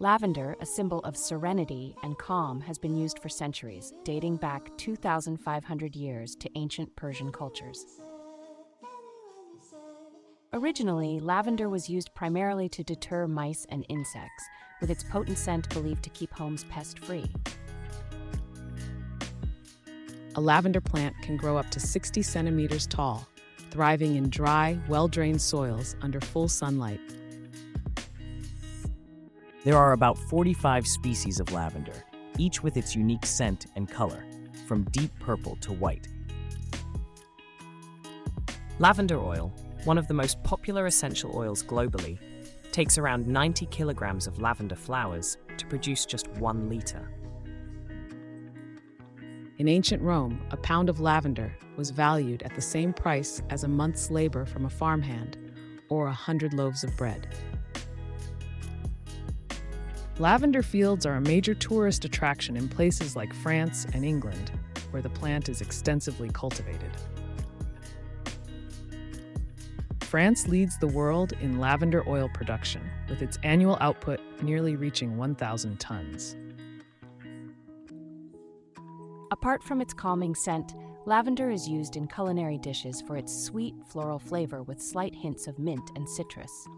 Lavender, a symbol of serenity and calm, has been used for centuries, dating back 2,500 years to ancient Persian cultures. Originally, lavender was used primarily to deter mice and insects, with its potent scent believed to keep homes pest-free. A lavender plant can grow up to 60 centimeters tall, thriving in dry, well-drained soils under full sunlight. There are about 45 species of lavender, each with its unique scent and color, from deep purple to white. Lavender oil, one of the most popular essential oils globally, takes around 90 kilograms of lavender flowers to produce just 1 liter. In ancient Rome, a pound of lavender was valued at the same price as a month's labor from a farmhand or 100 loaves of bread. Lavender fields are a major tourist attraction in places like France and England, where the plant is extensively cultivated. France leads the world in lavender oil production, with its annual output nearly reaching 1,000 tons. Apart from its calming scent, lavender is used in culinary dishes for its sweet, floral flavor with slight hints of mint and citrus.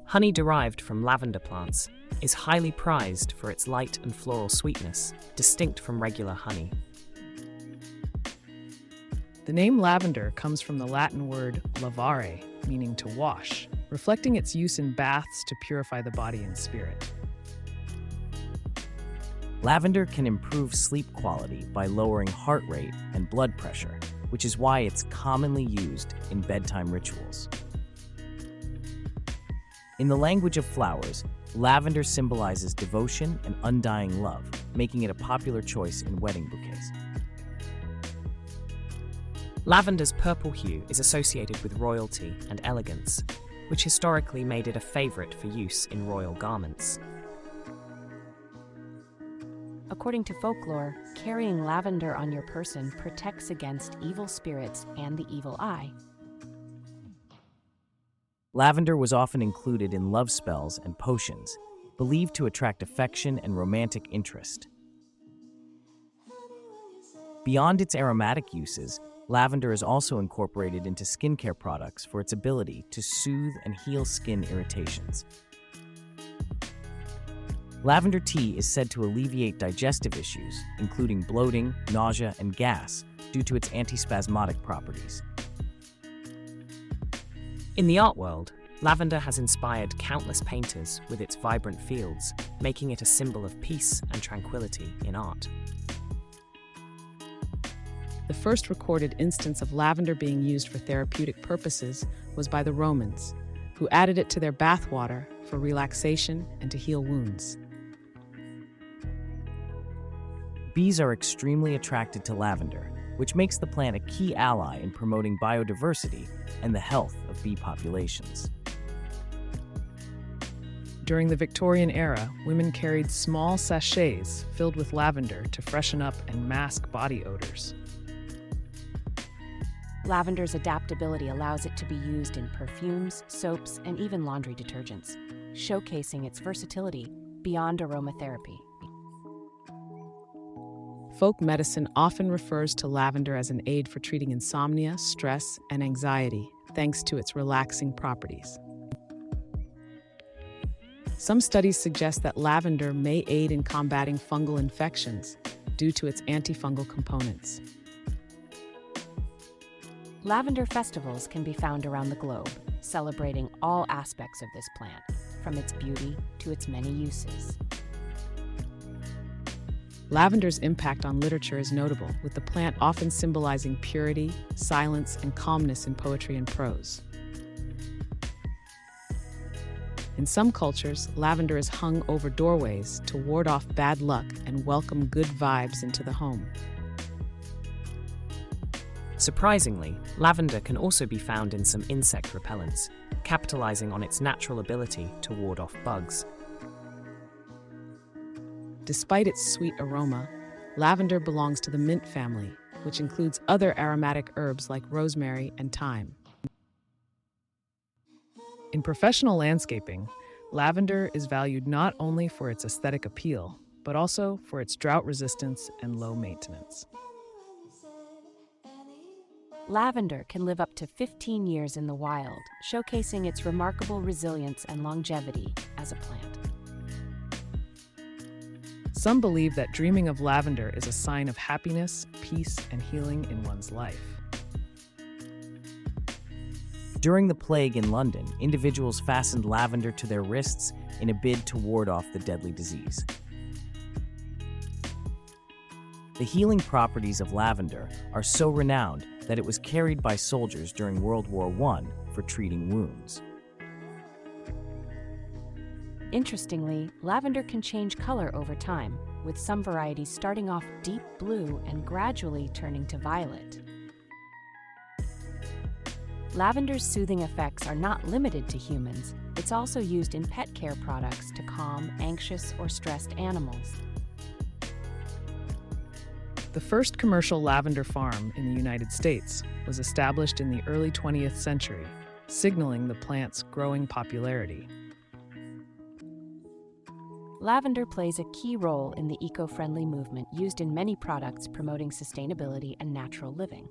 Honey derived from lavender plants is highly prized for its light and floral sweetness, distinct from regular honey. The name lavender comes from the Latin word lavare, meaning to wash, reflecting its use in baths to purify the body and spirit. Lavender can improve sleep quality by lowering heart rate and blood pressure, which is why it's commonly used in bedtime rituals. In the language of flowers, lavender symbolizes devotion and undying love, making it a popular choice in wedding bouquets. Lavender's purple hue is associated with royalty and elegance, which historically made it a favorite for use in royal garments. According to folklore, carrying lavender on your person protects against evil spirits and the evil eye. Lavender was often included in love spells and potions, believed to attract affection and romantic interest. Beyond its aromatic uses, lavender is also incorporated into skincare products for its ability to soothe and heal skin irritations. Lavender tea is said to alleviate digestive issues, including bloating, nausea, and gas, due to its antispasmodic properties. In the art world, lavender has inspired countless painters with its vibrant fields, making it a symbol of peace and tranquility in art. The first recorded instance of lavender being used for therapeutic purposes was by the Romans, who added it to their bath water for relaxation and to heal wounds. Bees are extremely attracted to lavender, which makes the plant a key ally in promoting biodiversity and the health of bee populations. During the Victorian era, women carried small sachets filled with lavender to freshen up and mask body odors. Lavender's adaptability allows it to be used in perfumes, soaps, and even laundry detergents, showcasing its versatility beyond aromatherapy. Folk medicine often refers to lavender as an aid for treating insomnia, stress, and anxiety, thanks to its relaxing properties. Some studies suggest that lavender may aid in combating fungal infections due to its antifungal components. Lavender festivals can be found around the globe, celebrating all aspects of this plant, from its beauty to its many uses. Lavender's impact on literature is notable, with the plant often symbolizing purity, silence, and calmness in poetry and prose. In some cultures, lavender is hung over doorways to ward off bad luck and welcome good vibes into the home. Surprisingly, lavender can also be found in some insect repellents, capitalizing on its natural ability to ward off bugs. Despite its sweet aroma, lavender belongs to the mint family, which includes other aromatic herbs like rosemary and thyme. In professional landscaping, lavender is valued not only for its aesthetic appeal, but also for its drought resistance and low maintenance. Lavender can live up to 15 years in the wild, showcasing its remarkable resilience and longevity as a plant. Some believe that dreaming of lavender is a sign of happiness, peace, and healing in one's life. During the plague in London, individuals fastened lavender to their wrists in a bid to ward off the deadly disease. The healing properties of lavender are so renowned that it was carried by soldiers during World War I for treating wounds. Interestingly, lavender can change color over time, with some varieties starting off deep blue and gradually turning to violet. Lavender's soothing effects are not limited to humans. It's also used in pet care products to calm anxious or stressed animals. The first commercial lavender farm in the United States was established in the early 20th century, signaling the plant's growing popularity. Lavender plays a key role in the eco-friendly movement used in many products promoting sustainability and natural living.